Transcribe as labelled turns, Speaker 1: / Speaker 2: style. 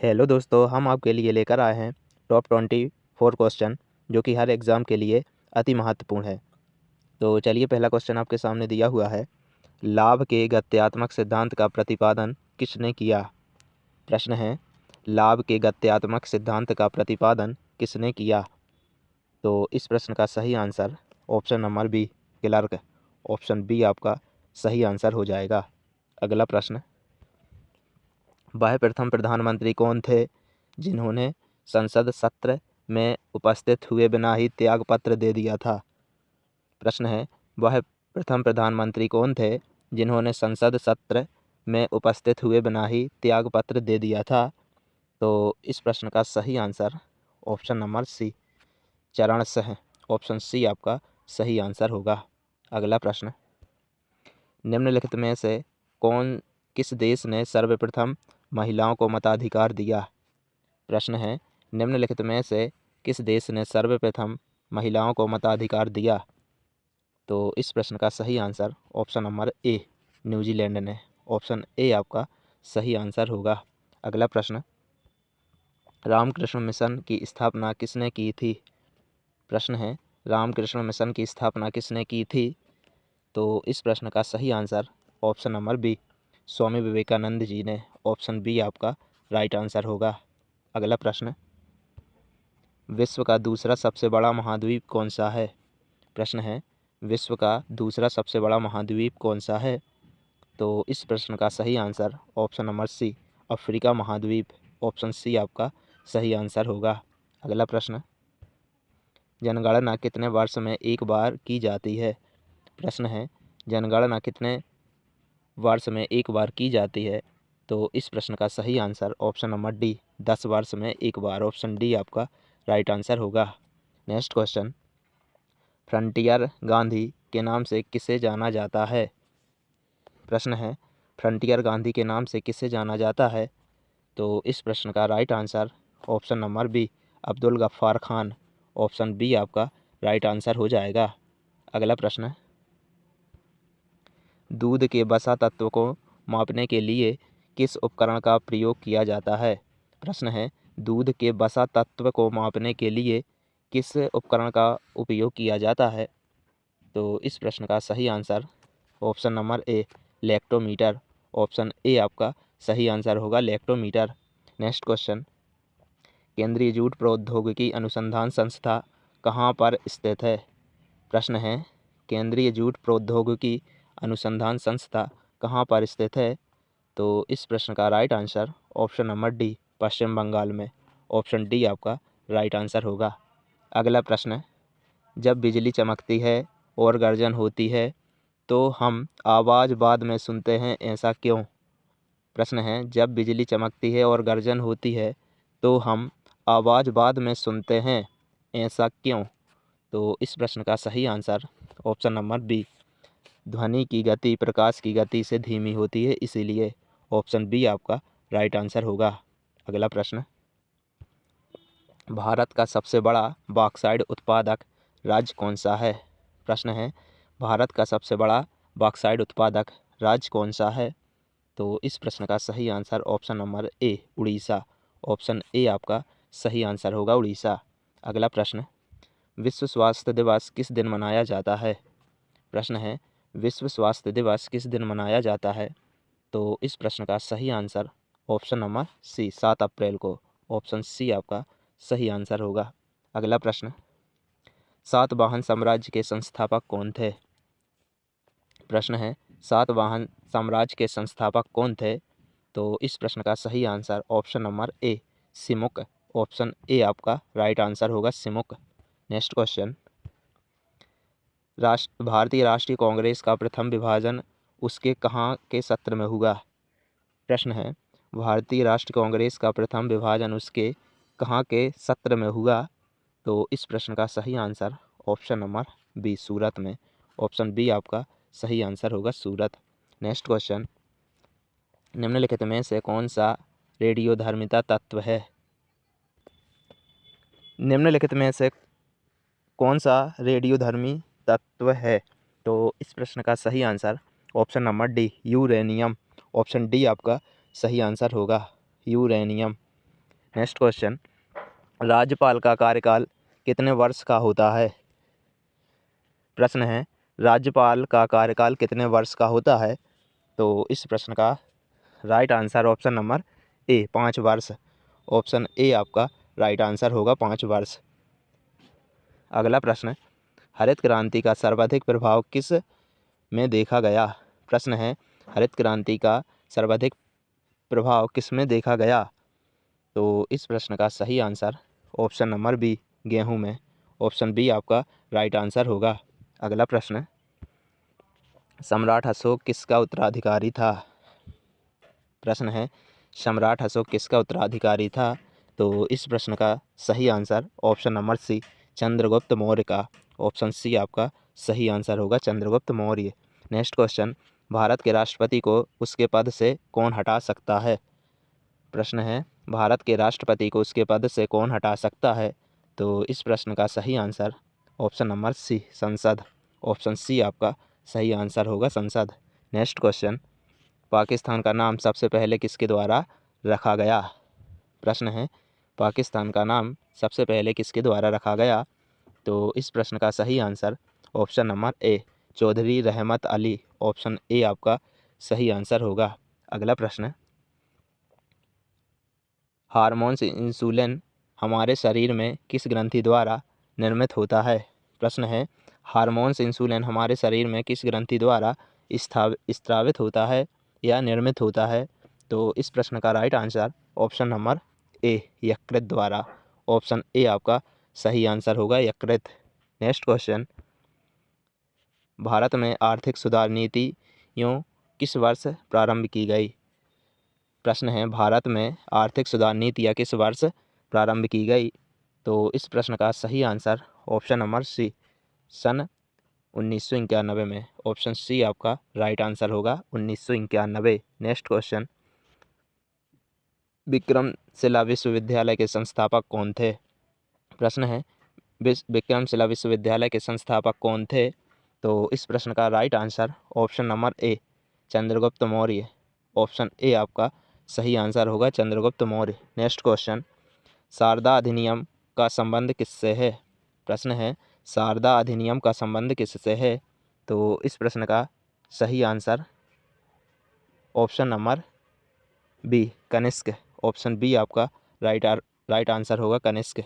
Speaker 1: Hello दोस्तों, हम आपके लिए लेकर आए हैं टॉप 24 क्वेश्चन जो कि हर एग्ज़ाम के लिए अति महत्वपूर्ण है। तो चलिए, पहला क्वेश्चन आपके सामने दिया हुआ है। लाभ के गत्यात्मक सिद्धांत का प्रतिपादन किसने किया? प्रश्न है, लाभ के गत्यात्मक सिद्धांत का प्रतिपादन किसने किया? तो इस प्रश्न का सही answer option number B, Clark. Option B आपका सही आंसर हो जाएगा। अगला प्रश्न, वह प्रथम प्रधानमंत्री कौन थे जिन्होंने संसद सत्र में उपस्थित हुए बिना ही त्यागपत्र दे दिया था? प्रश्न है, वह प्रथम प्रधानमंत्री कौन थे जिन्होंने संसद सत्र में उपस्थित हुए बिना ही त्यागपत्र दे दिया था? तो इस प्रश्न का सही आंसर ऑप्शन नंबर सी, चरण सिंह। ऑप्शन सी आपका सही आंसर होगा। अगला प्रश्न, निम्नलिखित में से किस देश ने सर्वप्रथम महिलाओं को मताधिकार दिया? प्रश्न है, निम्नलिखित में से किस देश ने सर्वप्रथम महिलाओं को मताधिकार दिया? तो इस प्रश्न का सही आंसर ऑप्शन नंबर ए, न्यूजीलैंड ने। ऑप्शन ए आपका सही आंसर होगा। अगला प्रश्न, रामकृष्ण मिशन की स्थापना किसने की थी? प्रश्न है, रामकृष्ण मिशन की स्थापना किसने की थी? तो इस प्रश्न का सही answer option number B, Swami Vivekananda ji ने। ऑप्शन बी आपका राइट आंसर होगा। अगला प्रश्न, विश्व का दूसरा सबसे बड़ा महाद्वीप कौन सा है? प्रश्न है, विश्व का दूसरा सबसे बड़ा महाद्वीप कौन सा है? तो इस प्रश्न का सही answer option number C, Africa महाद्वीप। ऑप्शन सी आपका सही आंसर होगा। अगला प्रश्न, जनगणना कितने वर्ष में एक बार की जाती है? प्रश्न है, जनगणना कितने वर्ष में एक बार की जाती है? तो इस प्रश्न का सही आंसर ऑप्शन नंबर डी, 10 वर्ष में एक बार। ऑप्शन डी आपका राइट आंसर होगा। नेक्स्ट क्वेश्चन, फ्रंटियर गांधी के नाम से किसे जाना जाता है? प्रश्न है, फ्रंटियर गांधी के नाम से किसे जाना जाता है? तो इस प्रश्न का right answer option number B, Abdul Gaffar Khan. Option B आपका राइट आंसर हो जाएगा। अगला प्रश्न, दूध के वसा तत्व को मापने के लिए किस उपकरण का प्रयोग किया जाता है? प्रश्न है, दूध के वसा तत्व को मापने के लिए किस उपकरण का उपयोग किया जाता है? तो इस प्रश्न का सही answer option number A, lactometer. Option A आपका सही आंसर होगा, लैक्टोमीटर। नेक्स्ट क्वेश्चन, केंद्रीय जूट प्रौद्योगिकी अनुसंधान संस्था कहाँ पर स्थित है? प्रश्न है, केंद्रीय जूट प्रौद्योगिकी अनुसंधान संस्था कहाँ पर स्थित है? तो इस प्रश्न का right answer option number D, Paschim Bangal में। ऑप्शन डी आपका राइट आंसर होगा। अगला प्रश्न, जब बिजली चमकती है और गर्जन होती है तो हम आवाज़ बाद में सुनते हैं, ऐसा क्यों? प्रश्न है, जब बिजली चमकती है और गर्जन होती है तो हम आवाज़ बाद में सुनते हैं, ऐसा क्यों? तो इस प्रश्न का सही आंसर ऑप्शन नंबर बी, ध्वनि की गति प्रकाश की गति से धीमी होती है, इसीलिए। ऑप्शन बी आपका राइट आंसर होगा। अगला प्रश्न, भारत का सबसे बड़ा बॉक्साइट उत्पादक राज्य कौन सा है? प्रश्न है, भारत का सबसे बड़ा बॉक्साइट उत्पादक राज्य कौन सा है? तो इस प्रश्न का सही answer option number A, Orissa. Option A आपका सही आंसर होगा, उड़ीसा। अगला प्रश्न, विश्व स्वास्थ्य दिवस किस दिन मनाया जाता है? प्रश्न है, विश्व स्वास्थ्य दिवस किस दिन मनाया जाता है? तो इस प्रश्न का सही answer option number C, 7 April को। ऑप्शन सी आपका सही आंसर होगा। अगला प्रश्न, सातवाहन साम्राज्य के संस्थापक कौन थे? प्रश्न है, सातवाहन साम्राज्य के संस्थापक कौन थे? तो इस प्रश्न का सही answer option number A, Simuk. Option A आपका राइट आंसर होगा, सिमुक। नेक्स्ट क्वेश्चन, भारतीय राष्ट्रीय कांग्रेस का प्रथम विभाजन उसके कहाँ के सत्र में हुआ? प्रश्न है, भारतीय राष्ट्रीय कांग्रेस का प्रथम विभाजन उसके कहाँ के सत्र में हुआ? तो इस प्रश्न का सही answer option number B, Surat में। ऑप्शन बी आपका सही आंसर होगा, सूरत। नेक्स्ट क्वेश्चन, निम्नलिखित में से कौन सा रेडियोधर्मिता तत्व है? निम्नलिखित में से कौन सा रेडियोधर्मी तत्व है? तो इस प्रश्न का सही answer option number D, uranium. Option D आपका सही आंसर होगा, यूरेनियम। नेक्स्ट क्वेश्चन, राज्यपाल का कार्यकाल कितने वर्ष का होता है? प्रश्न है, राज्यपाल का कार्यकाल कितने वर्ष का होता है? तो इस प्रश्न का राइट आंसर ऑप्शन नंबर ए 5 वर्ष। ऑप्शन ए आपका राइट आंसर होगा 5 वर्ष। अगला प्रश्न, हरित क्रांति का सर्वाधिक प्रभाव किस में देखा गया? प्रश्न है, हरित क्रांति का सर्वाधिक प्रभाव किस में देखा गया? तो इस प्रश्न का सही आंसर ऑप्शन नंबर बी गेहूं में। ऑप्शन बी आपका राइट आंसर होगा। अगला प्रश्न, सम्राट अशोक किसका उत्तराधिकारी था? प्रश्न है, सम्राट अशोक किसका उत्तराधिकारी था? तो इस प्रश्न का सही answer option number C Chandragupta Maurya का। ऑप्शन सी आपका सही आंसर होगा चंद्रगुप्त मौर्य। नेक्स्ट क्वेश्चन, भारत के राष्ट्रपति को उसके पद से कौन हटा सकता है? प्रश्न है, भारत के राष्ट्रपति को उसके पद से कौन हटा सकता है? तो इस प्रश्न का सही आंसर ऑप्शन नंबर सी संसद। ऑप्शन सी आपका सही आंसर होगा संसद। नेक्स्ट क्वेश्चन, पाकिस्तान का नाम सबसे पहले किसके द्वारा रखा गया? प्रश्न है, पाकिस्तान का नाम सबसे पहले किसके द्वारा रखा गया? तो इस प्रश्न का सही answer option number A Chaudhary Rahmat Ali. Option A आपका सही आंसर होगा। अगला प्रश्न, हार्मोन्स इंसुलिन हमारे शरीर में किस ग्रंथि द्वारा निर्मित होता है? प्रश्न है, हार्मोन्स इंसुलिन हमारे शरीर में किस ग्रंथि द्वारा स्त्रावित होता है या निर्मित होता है? तो इस प्रश्न का राइट आंसर ऑप्शन नंबर ए यकृत द्वारा। ऑप्शन ए आपका सही आंसर होगा यकृत। नेक्स्ट क्वेश्चन, भारत में आर्थिक सुधार नीतियों किस वर्ष प्रारंभ की गई? प्रश्न है, भारत में आर्थिक सुधार नीतियाँ किस वर्ष प्रारंभ की गई? तो इस प्रश्न का सही आंसर ऑप्शन नंबर सी सन 1991 में। ऑप्शन सी आपका राइट आंसर होगा 1991। नेक्स्ट क्वेश्चन, विक्रमशिला विश्वविद्यालय के संस्थापक कौन थे? प्रश्न है, विक्रमशिला विश्वविद्यालय के संस्थापक कौन थे? तो इस प्रश्न का right answer option number A Chandragupta Maurya. Option A आपका सही आंसर होगा चंद्रगुप्त मौर्य। नेक्स्ट क्वेश्चन, शारदा अधिनियम का संबंध किससे है? प्रश्न है, शारदा अधिनियम का संबंध किससे है? तो इस प्रश्न का सही answer option number B Kanishka. Option B आपका राइट आंसर होगा कनिष्क।